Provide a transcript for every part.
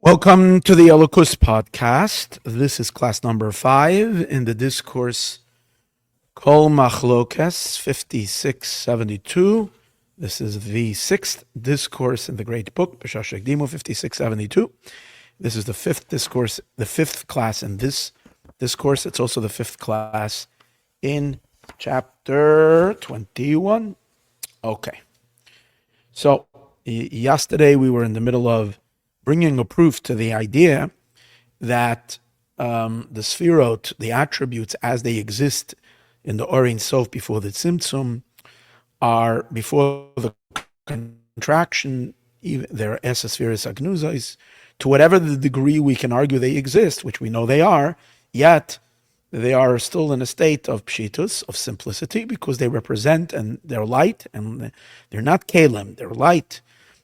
Welcome to the Elokus podcast. This is class number 5 in the discourse Kol Machlokes 5672. This is the 6th discourse in the great book, B'Shashek Dimo 5672. This is the 5th discourse, the 5th class in this discourse. It's also the 5th class in chapter 21. Okay. So, yesterday we were in the middle of bringing a proof to the idea that the sphirot, the attributes as they exist in the Or Ein Sof before the Tzimtzum, are before the contraction, they're esespheres agnuzos, to whatever the degree we can argue they exist, which we know they are, yet they are still in a state of pshitus, of simplicity, because they represent and they're light, and they're not kalim, they're light.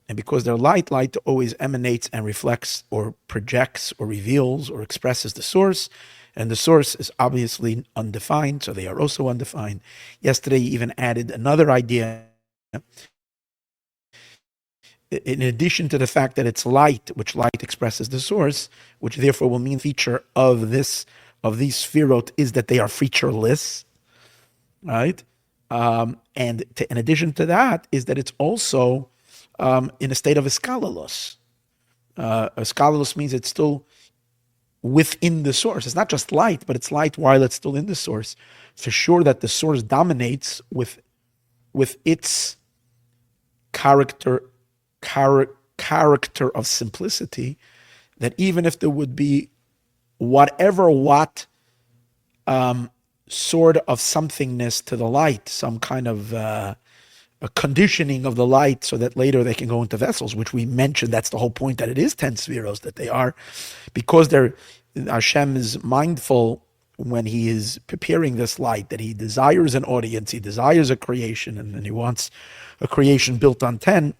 And because they're light, light always emanates and reflects or projects or reveals or expresses the source. And the source is obviously undefined, so they are also undefined. Yesterday, you even added another idea. In addition to the fact that it's light, which light expresses the source, which therefore will mean feature of these sphirot is that they are featureless, right? And in addition to that, is that it's also in a state of eskalalos. Eskalalos means it's still within the source. It's not just light, but it's light while it's still in the source. For sure that the source dominates with its character of simplicity, that even if there would be what sort of somethingness to the light, some kind of a conditioning of the light so that later they can go into vessels, which we mentioned, that's the whole point, that it is 10 spheros, that they are, because Hashem is mindful when he is preparing this light, that he desires an audience, he desires a creation, and then he wants a creation built on 10.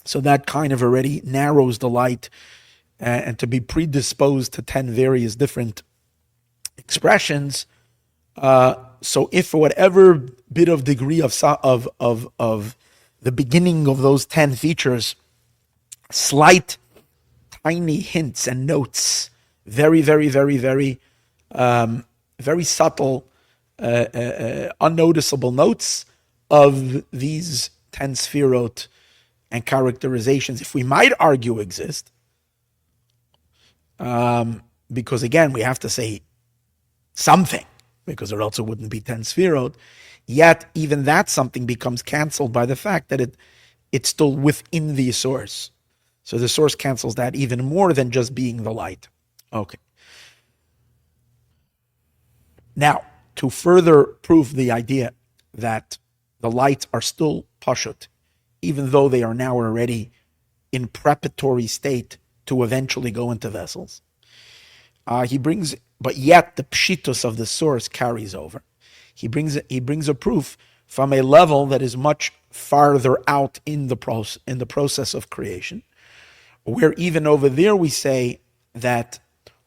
So that kind of already narrows the light, and to be predisposed to 10 various different expressions. So if for whatever bit of degree of the beginning of those 10 features, slight, tiny hints and notes, very, very, very, very, very subtle, unnoticeable notes of these 10 sphirot and characterizations, if we might argue exist, because again, we have to say something, because or else it wouldn't be 10 sphirot, yet even that something becomes canceled by the fact that it's still within the source. So the source cancels that even more than just being the light. Okay. Now, to further prove the idea that the lights are still pashut, even though they are now already in preparatory state to eventually go into vessels, but yet the pshitos of the source carries over. He brings a proof from a level that is much farther out in the process of creation, where even over there we say that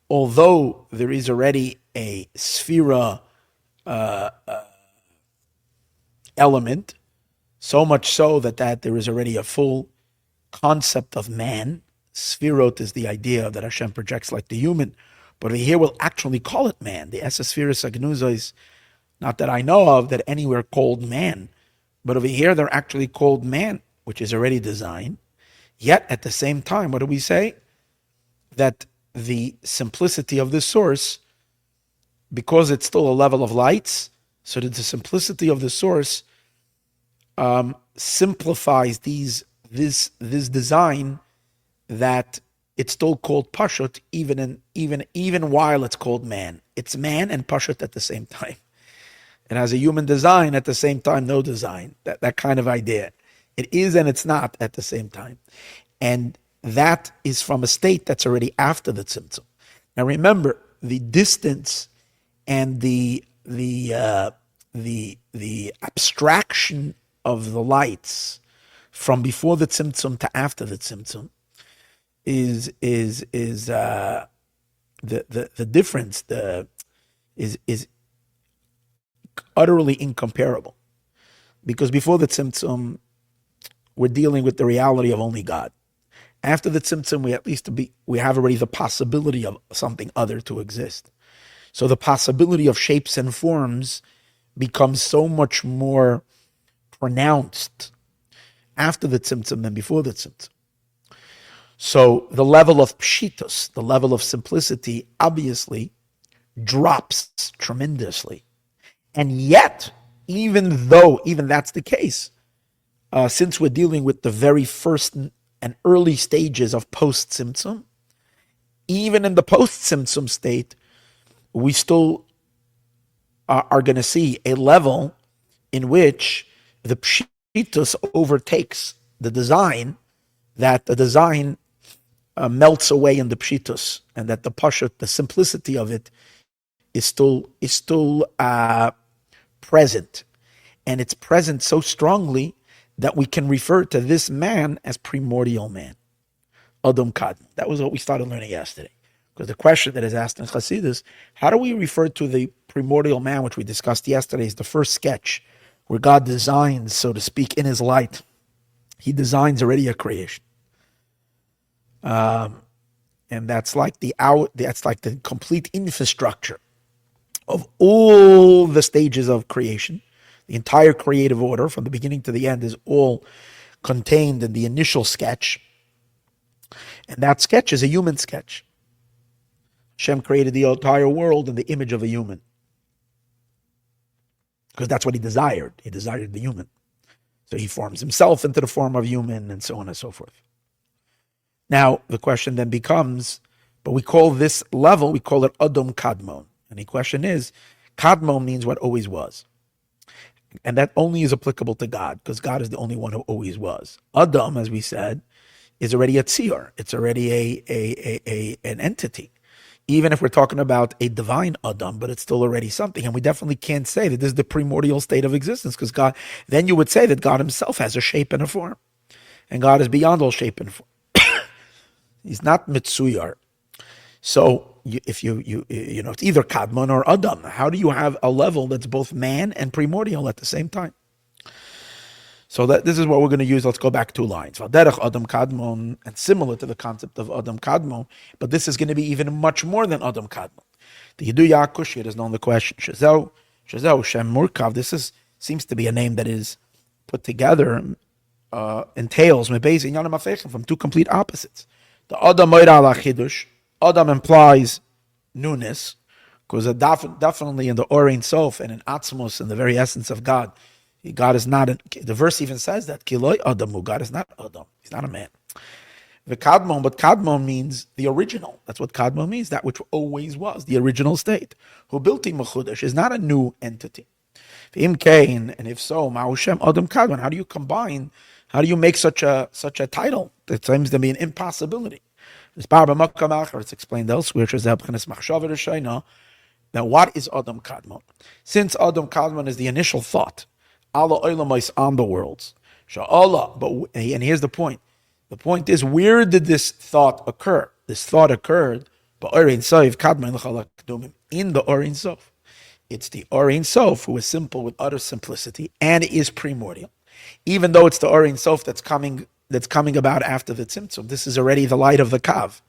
although there is already a sphera element, so much so that there is already a full concept of man. Sphirot is the idea that Hashem projects like the human, but here we'll actually call it man. The esespheres agnuzos, not that I know of that anywhere called man, but over here they're actually called man, which is already designed. Yet at the same time, what do we say? That the simplicity of the source, because it's still a level of lights, so that the simplicity of the source simplifies this design, that it's still called pashut even while it's called man. It's man and pashut at the same time. It has a human design at the same time, no design. That kind of idea. It is and it's not at the same time. And that is from a state that's already after the tzimtzum. Now remember, the distance and the abstraction of the lights from before the tzimtzum to after the tzimtzum is the difference is utterly incomparable, because before the tzimtzum we're dealing with the reality of only God, After the tzimtzum, we have already the possibility of something other to exist. So the possibility of shapes and forms becomes so much more pronounced after the tzimtzum than before the tzimtzum. So the level of pshitus, the level of simplicity, obviously drops tremendously. And yet, even that's the case, since we're dealing with the very first and early stages of post-tzimtzum, even in the post-tzimtzum state, we still are going to see a level in which the pshitus overtakes the design, that the design melts away in the pshitus, and that the pashut, the simplicity of it, is still present, and it's present so strongly that we can refer to this man as primordial man, Adam Kadmon. That was what we started learning yesterday. Because the question that is asked in Chassidus, how do we refer to the primordial man, which we discussed yesterday, is the first sketch where God designs, so to speak, in his light. He designs already a creation. And that's like the complete infrastructure of all the stages of creation. The entire creative order from the beginning to the end is all contained in the initial sketch. And that sketch is a human sketch. Hashem created the entire world in the image of a human. Because that's what he desired. He desired the human. So he forms himself into the form of human, and so on and so forth. Now, the question then becomes, but we call this level, we call it Adam Kadmon. And the question is, Kadmon means what always was. And that only is applicable to God, because God is the only one who always was. Adam, as we said, is already a tziyur. It's already an entity. Even if we're talking about a divine Adam, but it's still already something. And we definitely can't say that this is the primordial state of existence, because God, then you would say that God himself has a shape and a form. And God is beyond all shape and form. He's not mitzuyar. So if you it's either Kadmon or Adam. How do you have a level that's both man and primordial at the same time? So this is what we're going to use. Let's go back 2 lines. Vaderech Adam Kadmon, and similar to the concept of Adam Kadmon, but this is going to be even much more than Adam Kadmon. The Yidu Yakush here is known the question. Shezeu Shem Murkav. Seems to be a name that is put together, entails mebezi inyanim afechem, from 2 complete opposites. The Adam Moira ala Chidush. Adam implies newness, because definitely in the Orein Sof and in Atzmos, in the very essence of God, God is not, the verse even says that, Kiloi Adamu, God is not Adam, he's not a man. The Kadmon, but Kadmon means the original. That's what Kadmon means, that which always was, the original state. Who built him Mechudesh is not a new entity. V'im Kain, and if so, Ma'ushem Adam Kadmon, how do you make such a title? That seems to be an impossibility. It's explained elsewhere, now what is Adam Kadmon? Since Adam Kadmon is the initial thought, Allah Olamais on the worlds. And here's the point. The point is, where did this thought occur? This thought occurred in the Orein Sof. It's the Orein Sof who is simple with utter simplicity and is primordial. Even though it's the Orein Sof that's coming about after the Tzimtzum, this is already the light of the Kav,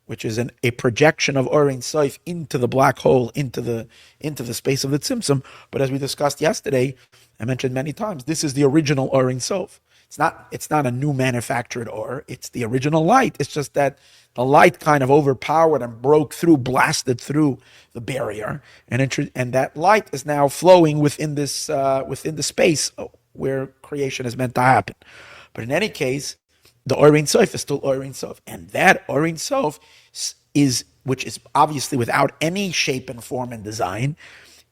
which is a projection of Orein Sof into the black hole, into the space of the Tzimtzum. But as we discussed yesterday, I mentioned many times, this is the original Orein Sof. It's not a new manufactured or, it's the original light. It's just that the light kind of overpowered and broke through, blasted through the barrier, and that light is now flowing within the space where creation is meant to happen. But in any case, the Orein Sof is still Orein Sof, and that Orein Sof which is obviously without any shape and form and design,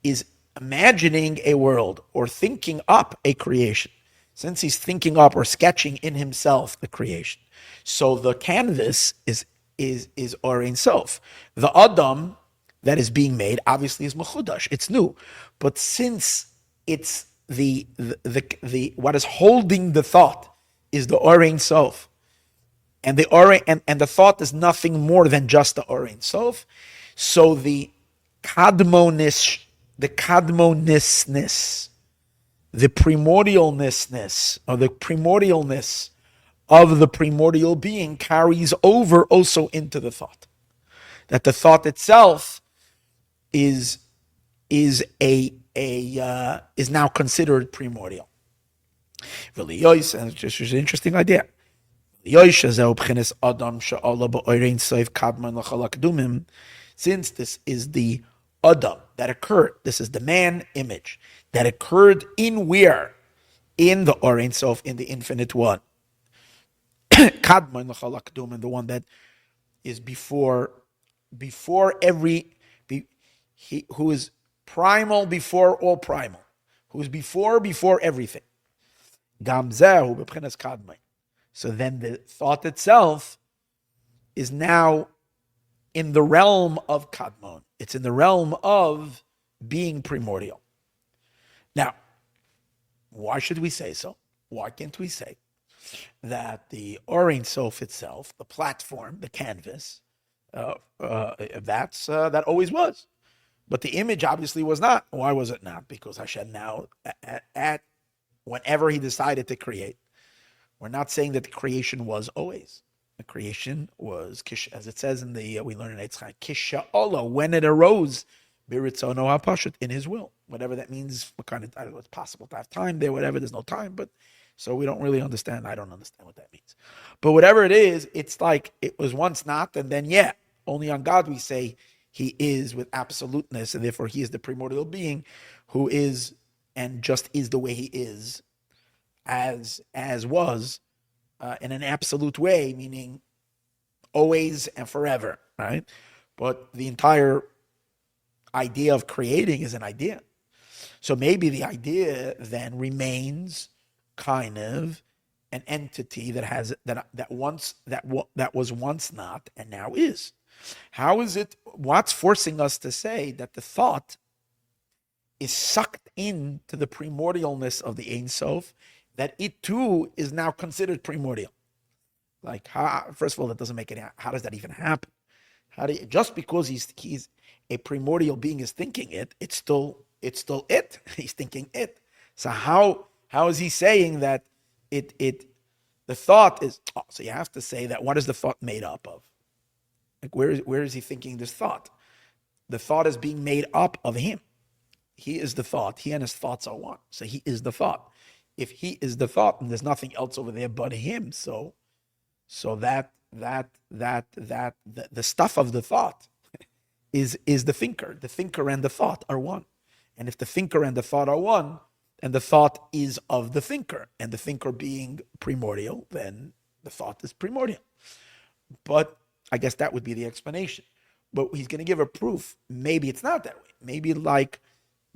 is imagining a world or thinking up a creation. Since he's thinking up or sketching in himself the creation, so the canvas is Orein Sof. The Adam that is being made obviously is Mechudash. It's new, but since it's the what is holding the thought is the Orein Sof, and the thought is nothing more than just the Orein Sof. So the kadmonisness, the primordialness, or the primordialness of the primordial being carries over also into the thought. That the thought itself is now considered primordial. And it's just an interesting idea. Since this is the Adam that occurred, this is the man image that occurred in where? In the Or Ein Sof, in the infinite one. Kadmon l'chol hakdumim, the one that is before every, who is primal before all primal, who is before everything. Gamzehu b'pchinas kadmon. So then the thought itself is now in the realm of Kadmon. It's in the realm of being primordial. Now, why should we say so? Why can't we say that the Or Ein Sof itself, the platform, the canvas, that always was. But the image obviously was not. Why was it not? Because Hashem now, at whenever he decided to create, we're not saying that the creation was always. The creation was, as it says in the, we learn in Eitzchak, Kisha'Allah, when it arose, Biritzono HaPashut, in his will. Whatever that means, what kind of, I don't know, it's possible to have time there, whatever, there's no time, but so we don't really understand. I don't understand what that means. But whatever it is, it's like it was once not, and then yeah. Only on God we say he is with absoluteness, and therefore he is the primordial being who is and just is the way he is, as was, in an absolute way, meaning always and forever, right? But the entire idea of creating is an idea. So maybe the idea then remains kind of an entity that has that was once not and now is. How is it? What's forcing us to say that the thought is sucked into the primordialness of the Ein Sof, that it too is now considered primordial? Like, first of all, that doesn't make any. How does that even happen? Just because he's a primordial being is thinking it, it's still it. He's thinking it. So how is he saying that the thought is? Oh, so you have to say that. What is the thought made up of? Like, where is he thinking this thought? The thought is being made up of him. He is the thought. He and his thoughts are one. So he is the thought. If he is the thought, and there's nothing else over there but him, so that the stuff of the thought is the thinker. The thinker and the thought are one. And if the thinker and the thought are one, and the thought is of the thinker, and the thinker being primordial, then the thought is primordial. But I guess that would be the explanation. But he's going to give a proof. Maybe it's not that way. Maybe like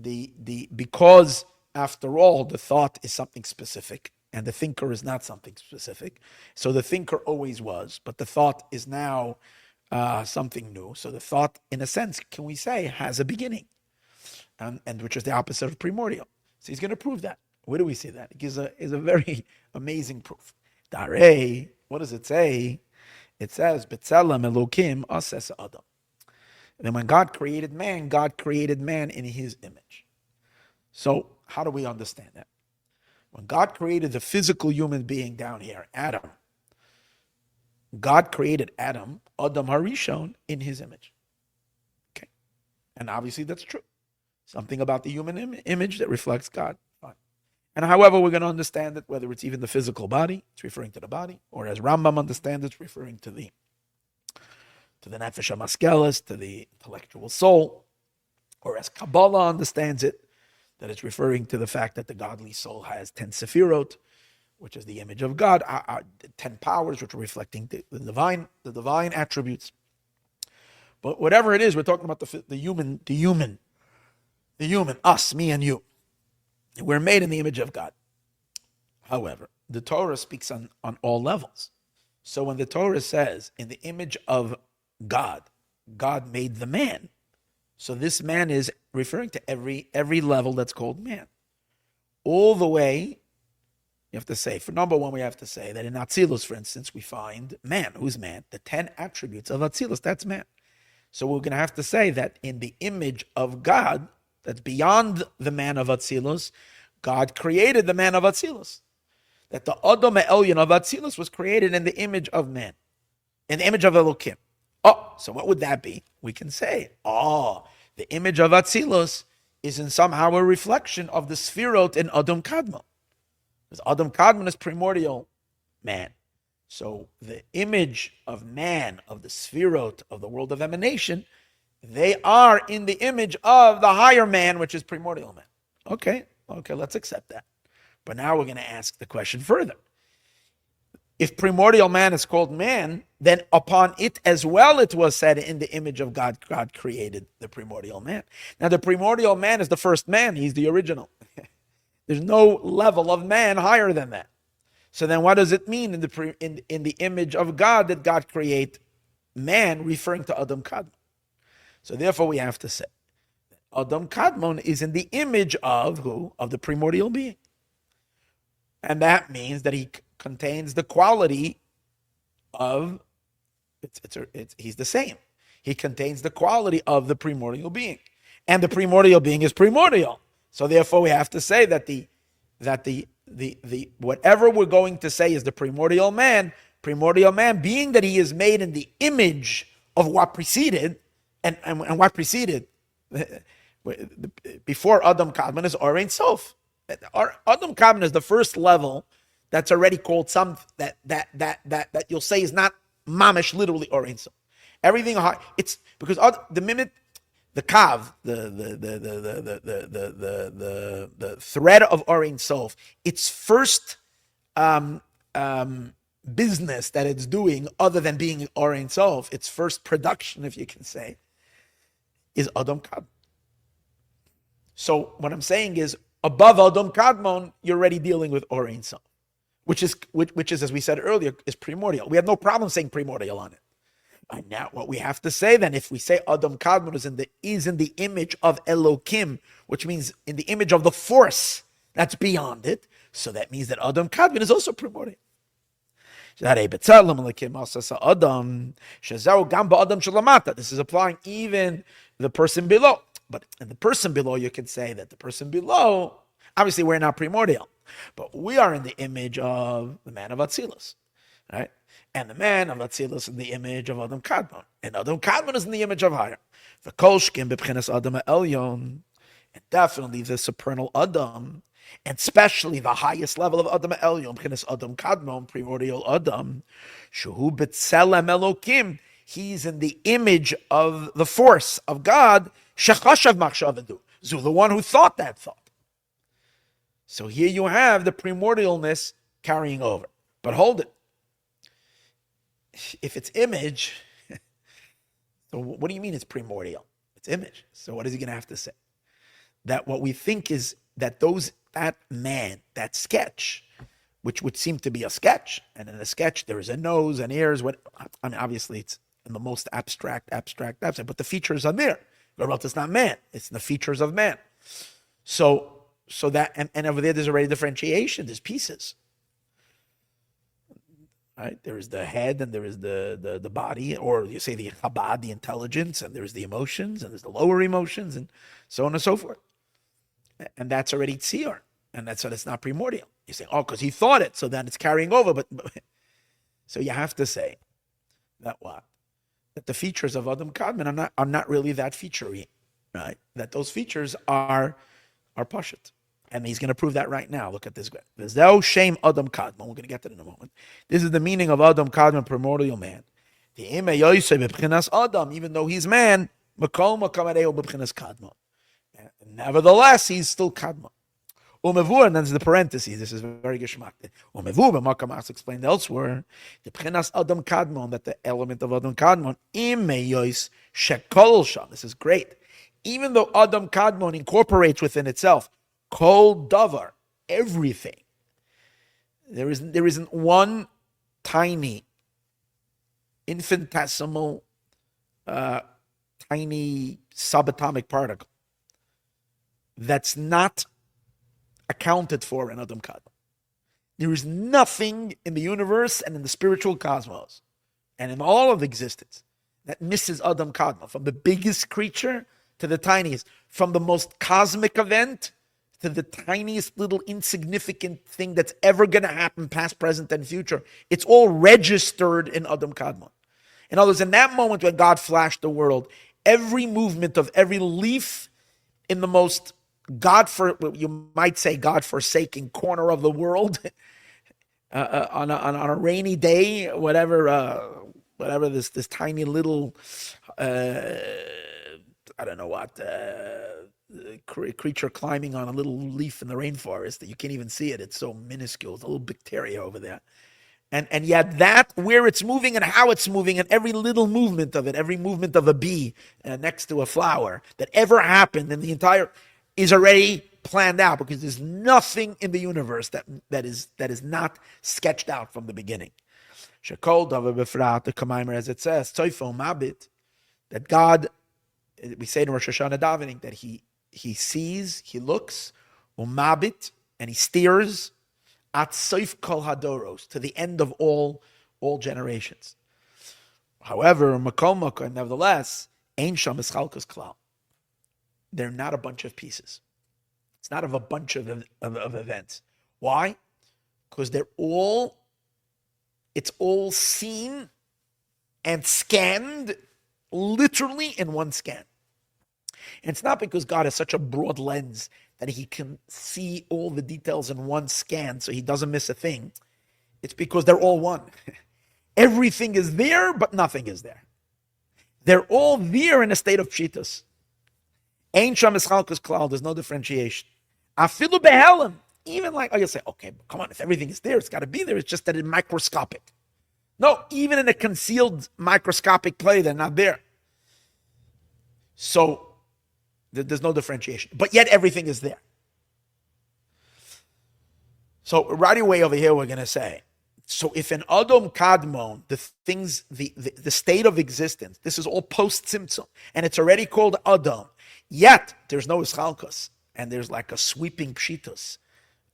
because after all, the thought is something specific and the thinker is not something specific. So the thinker always was, but the thought is now something new. So the thought, in a sense, can we say, has a beginning, and which is the opposite of primordial. So he's going to prove that. Where do we see that? It gives is a very amazing proof. Darei, what does it say? It says, B'tzelem Elokim ases Adam. And then when God created man in his image. So how do we understand that? When God created the physical human being down here, Adam, God created Adam Harishon, in his image. Okay. And obviously that's true. Something about the human image that reflects God. Fine. And however we're going to understand it, whether it's even the physical body, it's referring to the body, or as Rambam understands it, it's referring to the Nefesh HaMaskeles, to the intellectual soul, or as Kabbalah understands it, that it's referring to the fact that the godly soul has 10 Sefirot, which is the image of God, 10 powers, which are reflecting the divine attributes. But whatever it is, we're talking about the human, us, me and you. We're made in the image of God. However, the Torah speaks on all levels. So when the Torah says, in the image of God, God made the man, so this man is referring to every level that's called man. All the way, you have to say, for number one, we have to say that in Atzilus, for instance, we find man. Who's man? The 10 attributes of Atzilus, that's man. So we're going to have to say that in the image of God, that's beyond the man of Atzilus, God created the man of Atzilus. that the Adam Elyon of Atzilus was created in the image of man, in the image of Elokim. Oh, so what would that be? We can say, the image of Atzilus is in somehow a reflection of the Sfirot in Adam Kadmon. Because Adam Kadmon is primordial man. So the image of man, of the Sfirot, of the world of emanation, they are in the image of the higher man, which is primordial man. Okay, let's accept that. But now we're going to ask the question further. If primordial man is called man, then upon it as well it was said in the image of God, God created the primordial man. Now the primordial man is the first man. He's the original. There's no level of man higher than that. So then what does it mean in the image of God that God create man, referring to Adam Kadmon? So therefore we have to say that Adam Kadmon is in the image of who? Of the primordial being. And that means that he contains the quality of, he's the same. He contains the quality of the primordial being. And the primordial being is primordial. So therefore we have to say that the whatever we're going to say is the primordial man being that he is made in the image of what preceded, and what preceded before Adam Kadmon is Or Ein Sof. Adam Kadmon is the first level that's already called some that you'll say is not mamish literally Or Ein Sof. Everything it's because the minute the kav, the thread of Or Ein Sof, its first business that it's doing, other than being Or Ein Sof, its first production, if you can say, is Adam Kadmon. So what I'm saying is, above Adam Kadmon, you're already dealing with Or Ein Sof, which is, as we said earlier, is primordial. We have no problem saying primordial on it. And now what we have to say then, if we say Adam Kadmon is in the image of Elokim, which means in the image of the force that's beyond it, so that means that Adam Kadmon is also primordial. This is applying even the person below. But in the person below, you can say that the person below, obviously we're not primordial, but we are in the image of the man of Atzilus, right? And the man of Atzilus in the image of Adam Kadmon. And Adam Kadmon is in the image of higher. The Kolshkim b'pchinas Adam Elyon, and definitely the supernal Adam, and especially the highest level of Adam Elyon, b'chinas Adam Kadmon, primordial Adam, shehu b'tzelem Elokim, he's in the image of the force of God, shechashav machshavadu, the one who thought that thought. So here you have the primordialness carrying over. But hold it. If it's image, so what do you mean it's primordial? It's image. So what is he going to have to say? That what we think is that that man, that sketch, which would seem to be a sketch, and in a sketch there is a nose and ears. Obviously it's in the most abstract, but the features are there. But it's not man; it's the features of man. So that and over there's already differentiation. There's pieces. Right? There is the head, and there is the body, or you say the chabad, the intelligence, and there's the emotions, and there's the lower emotions, and so on and so forth. And that's already tziyar, and that's why it's not primordial. You say, because he thought it, so then it's carrying over. But so you have to say that what? That the features of Adam Kadmon are not really that featurey, right? That those features are pashut. And he's going to prove that right now. Look at this guy. There's no shame Adam Kadmon. We're going to get to it in a moment. This is the meaning of Adam Kadmon, primordial man. Even though he's man, nevertheless, he's still Kadmon. And then the parentheses. This is very geschmack. It's explained elsewhere. The B'chinas Adam Kadmon, that the element of Adam Kadmon, this is great. Even though Adam Kadmon incorporates within itself Kol davar, everything. There isn't one tiny, infinitesimal, tiny subatomic particle that's not accounted for in Adam Kadmon. There is nothing in the universe and in the spiritual cosmos and in all of existence that misses Adam Kadmon, from the biggest creature to the tiniest, from the most cosmic event to the tiniest little insignificant thing that's ever going to happen, past, present, and future. It's all registered in Adam Kadmon. In other words, in that moment when God flashed the world, every movement of every leaf in the most you might say God-forsaken corner of the world, on a rainy day, whatever this tiny little, I don't know what, creature climbing on a little leaf in the rainforest that you can't even see it. It's so minuscule. It's a little bacteria over there. And yet that, where it's moving and how it's moving, and every little movement of it, every movement of a bee next to a flower that ever happened in the entire, is already planned out, because there's nothing in the universe that is not sketched out from the beginning. Shekol davar befrat, the Kamaimer, as it says, Tzoifo Mabit, that God, we say in Rosh Hashanah davening, that he sees, he looks, umabit, and he steers, at soif kol hadoros, to the end of all generations. However, makol, nevertheless, ein sham eschalkus klal. They're not a bunch of pieces. It's not of a bunch of events. Why? Because it's all seen and scanned literally in one scan. And it's not because God has such a broad lens that he can see all the details in one scan so he doesn't miss a thing. It's because they're all one. Everything is there, but nothing is there. They're all there in a state of pshitas. Ein sham eschalkus klal, there's no differentiation. Afilu behelim, even like, you say, okay, but come on, if everything is there, it's got to be there. It's just that it's microscopic. No, even in a concealed microscopic play, they're not there. So there's no differentiation, but yet everything is there. So right away over here, we're going to say, so if in Adam Kadmon, the things, the state of existence, this is all post-Tzimtzum, and it's already called Adam, yet there's no Ischalkus, and there's like a sweeping pshitus,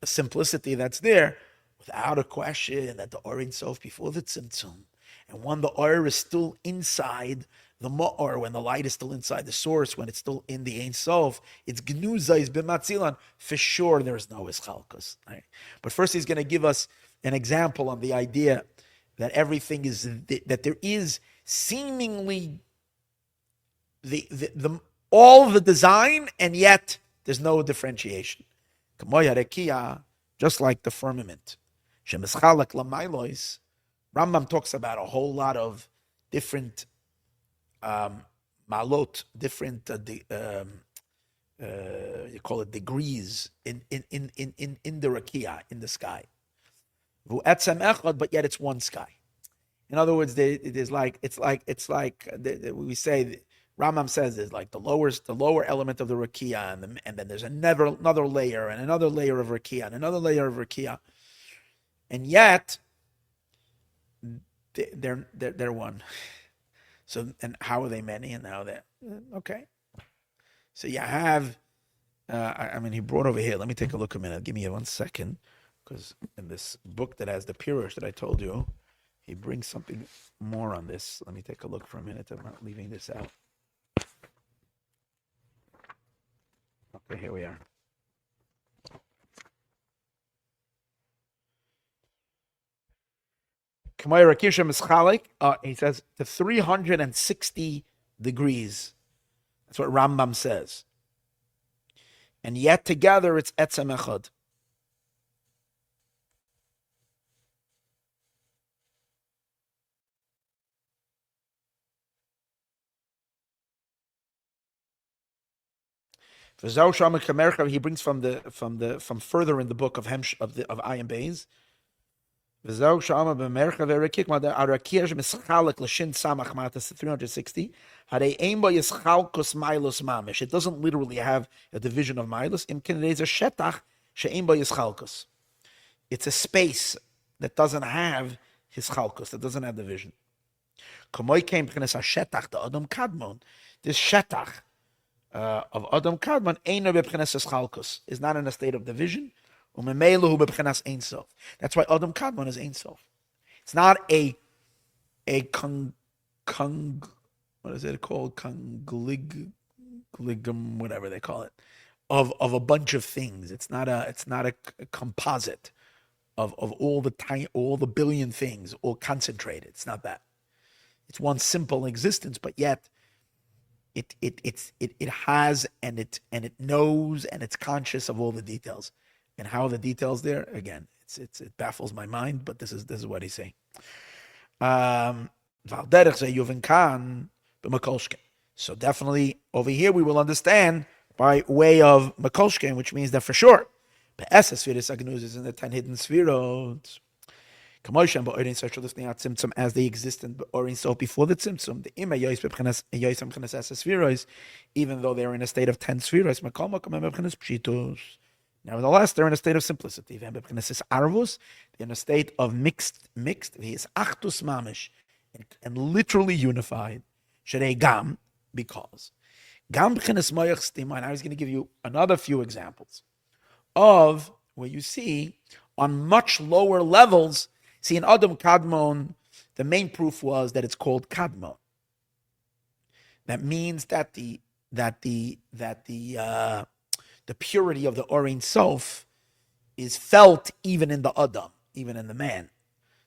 a simplicity that's there, without a question that the Or Ein Sof before the Tzimtzum, and when the Or is still inside the Ma'or, when the light is still inside the source, when it's still in the Ein Sof, it's Gnuza, is B'matzilan, for sure there's no Ischalkus. Right? But first he's going to give us an example on the idea that everything is, that there is seemingly the all the design, and yet there's no differentiation. Just like the firmament. Rambam talks about a whole lot of different malot, different you call it degrees in the rakia, in the sky. But yet it's one sky. In other words, it's like we say. Rambam says there's like the lower element of the rakia, and then there's another layer, and another layer of rakia, and another layer of rakia, and yet they're one. So, and how are they many, and how they're okay? So you have, he brought over here. Let me take a look a minute. Give me 1 second, because in this book that has the Pirush that I told you, he brings something more on this. Let me take a look for a minute. I'm not leaving this out. Okay, here we are. He says to 360 degrees. That's what Rambam says. And yet together it's etzem echad. He brings from further in the book of Ayin Beis. It doesn't literally have a division of milos. It's a space that doesn't have hischalkus, that doesn't have division. This shetach of Adam Kadmon is not in a state of division. That's why Adam Kadmon is Ein Sof. It's not a what is it called? Congligum, whatever they call it. of a bunch of things. It's not a composite of all the billion things all concentrated. It's not that. It's one simple existence, but yet it has and it knows and it's conscious of all the details. And how the details there, again, it baffles my mind, but this is what he's saying. So definitely over here we will understand by way of Makolshken, which means that for sure. As in the 10 hidden spheroids. As they exist in Orin so before the Tzimtzum, even though they're in a state of 10 spheroids, nevertheless, they're in a state of simplicity. They're in a state of mixed, and literally unified. Because and I was going to give you another few examples of where you see on much lower levels. See, in Adam Kadmon, the main proof was that it's called Kadmon. That means that the purity of the Orein Sof is felt even in the Adam, even in the man.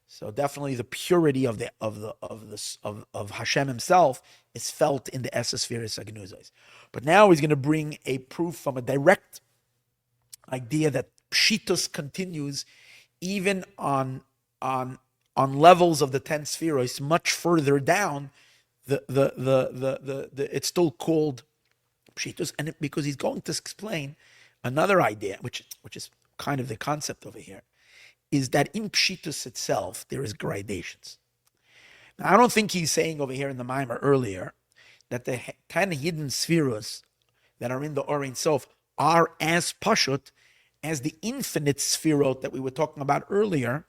So definitely the purity of Hashem himself is felt in the Esespheres Agnuzos. But now he's going to bring a proof from a direct idea that Pshitus continues even on levels of the 10 spheroids much further down. It's still called Pshitus, and because he's going to explain another idea, which is kind of the concept over here, is that in Pshitus itself there is gradations. Now, I don't think he's saying over here in the Maimer earlier that the 10 hidden spheros that are in the Orein Sof are as pashut as the infinite sphirot that we were talking about earlier,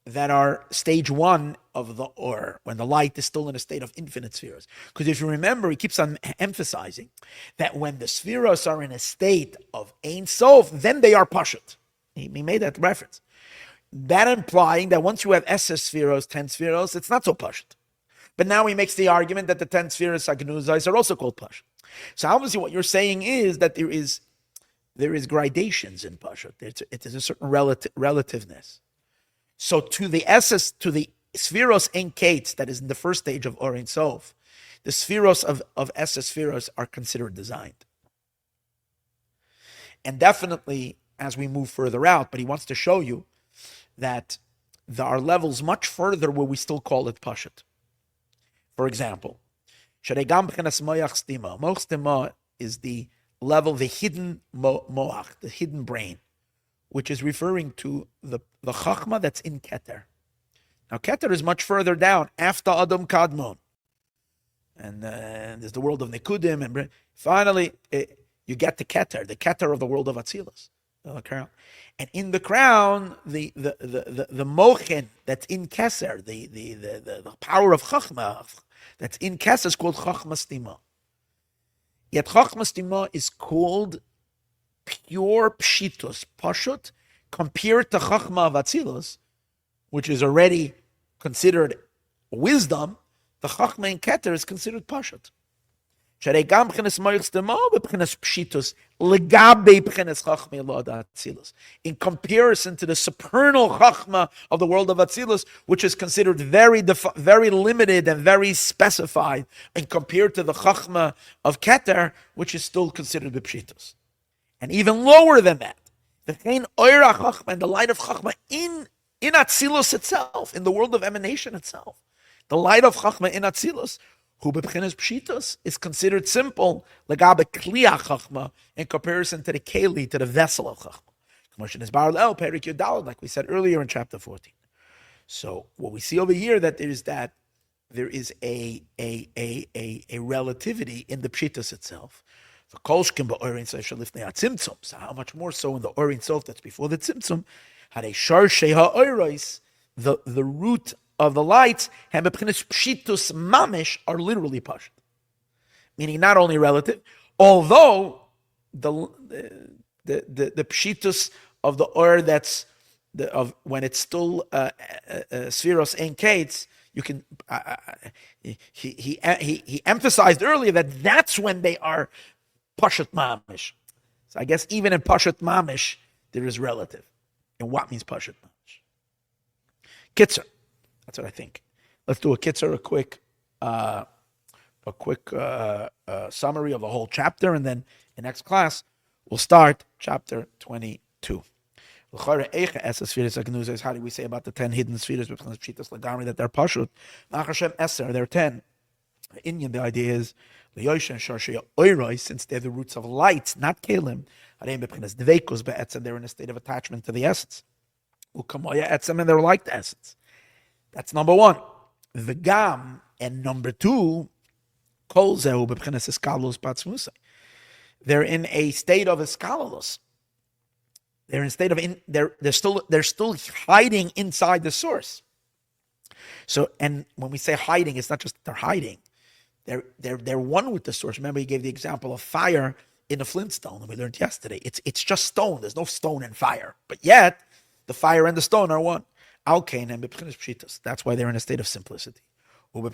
that are stage 1 of the Or, when the light is still in a state of infinite spheres. Because if you remember, he keeps on emphasizing that when the spheros are in a state of Ein Sof, then they are pashut. He made that reference. That implying that once you have SS spheros, 10 spheros, it's not so pashut. But now he makes the argument that the 10 spheros agnuzais are also called pashut. So obviously what you're saying is that there is gradations in pashut. It is a certain relativeness. So to the spheros ein kates that is in the first stage of Orein Sof, the spheros of SS spheros are considered designed. And definitely as we move further out, but he wants to show you that there are levels much further where we still call it pashut. For example, moach stima is the level, the hidden moach, the hidden brain, which is referring to the chachma that's in Keter. Now, Keter is much further down, after Adam Kadmon. And there's the world of Nekudim, and finally, you get the Keter of the world of Atzilus, the crown. And in the crown, the mochen that's in Keser, the power of chachma that's in Keser is called chachma stima. Yet chachma stima is called pure pshitus, pashut, compared to chachma of Atzilus, which is already considered wisdom. The chachma in Keter is considered pashut. In comparison to the supernal chachma of the world of Atzilus, which is considered very limited and very specified, and compared to the chachma of Keter, which is still considered b'pshitus. And even lower than that, the oira chachma and the light of chachma in Atzilus itself, in the world of emanation itself, the light of chachma in Atzilus, who b'pchinas pshitos is considered simple, legabe kliach chachma, in comparison to the keli, to the vessel of chachma. Perek, like we said earlier in chapter 14. So what we see over here that there is a relativity in the pshitos itself. So how much more so in the Orein Sof that's before the tzimtzum, had a sharshei ha'oros, the root of the lights, pshitus mamish, are literally pashut, meaning not only relative, although the pshitus of the or that's of when it's still spheros ein kates, you can he emphasized earlier that that's when they are pashut mamish. So I guess even in Pashut Mamish, there is relative. And what means Pashut Mamish? Kitzer. That's what I think. Let's do a Kitzer, a quick summary of the whole chapter, and then in next class, we'll start chapter 22. How do we say about the 10 hidden spheres that they're Pashut? They're 10. The idea is, since they're the roots of lights, not kelim, they're in a state of attachment to the essence. And they're like the essence. That's number one. The gam, and number two, they're in a state of escalalus. They're in a state of they're still hiding inside the source. So, and when we say hiding, it's not just they're hiding. They're one with the source. Remember, he gave the example of fire in a flintstone that we learned yesterday. It's just stone. There's no stone and fire, but yet the fire and the stone are one. That's why they're in a state of simplicity. And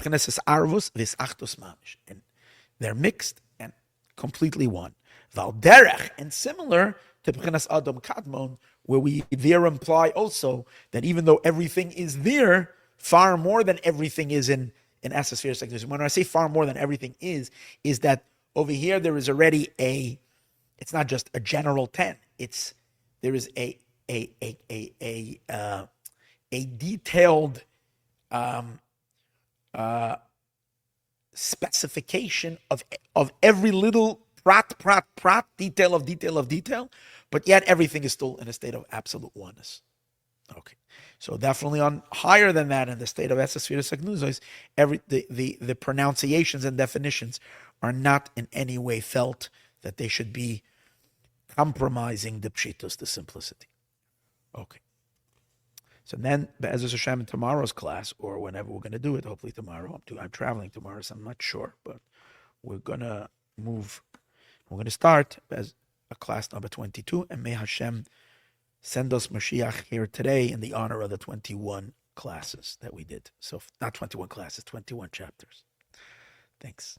they're mixed and completely one. And similar to B'chinas Adam Kadmon, where we there imply also that even though everything is there, far more than everything is in Asasphere sectors. When I say far more than everything is that over here there is already it's not just a general 10. There is a detailed specification of every little prat, detail of detail, but yet everything is still in a state of absolute oneness. Okay, so definitely on higher than that in the state of Esasphere Sagnuzos, the pronunciations and definitions are not in any way felt that they should be compromising the pshitos, the simplicity. Okay. So then, Be'ezus Hashem, in tomorrow's class, or whenever we're going to do it, hopefully tomorrow, I'm traveling tomorrow, so I'm not sure, but we're going to start as a class number 22, and may Hashem send us Mashiach here today in the honor of the 21 classes that we did. So, not 21 classes, 21 chapters. Thanks.